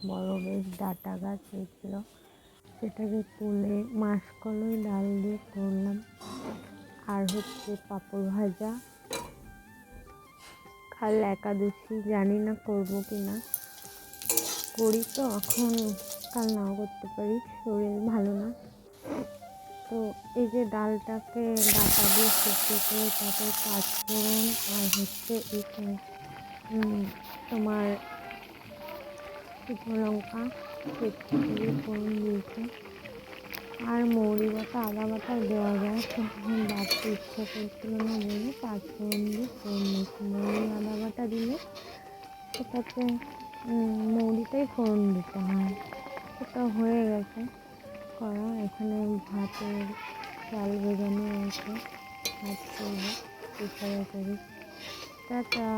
বড় বেশ ডাঁটা গাছ হয়েছিল, সেটাকে তুলে মাসকলাই ডাল দিয়ে করলাম। আর হচ্ছে পাঁপড় ভাজা। কাল একাদশী, জানি না করবো কি না, করি তো এখন, কাল নাও করতে পারি, শরীর ভালো না। তো এই যে ডালটাকে ডাঁটা দিয়ে সিদ্ধ করে তারপরে পাঁচফোড়ন আর হচ্ছে তোমার শুকনো লঙ্কা তেজপাতা দিয়ে ফোড়ন দিয়েছি। আর মৌরি বাটা আদা বাটা দেওয়া যায়, তো বাড়তে ইচ্ছা করছিল না বলে পাঁচফোড়ন দিয়ে ফোড়ন দিয়েছি। মৌরি আদা বাটা দিলে সেটাতে মৌরিটাই ফোড়ন দিতে হয়। সেটা হয়ে গেছে করা। এখানে ভাতের চাল ভেজানো আছে, ভাত করবো প্রেসারে করে। টাটা।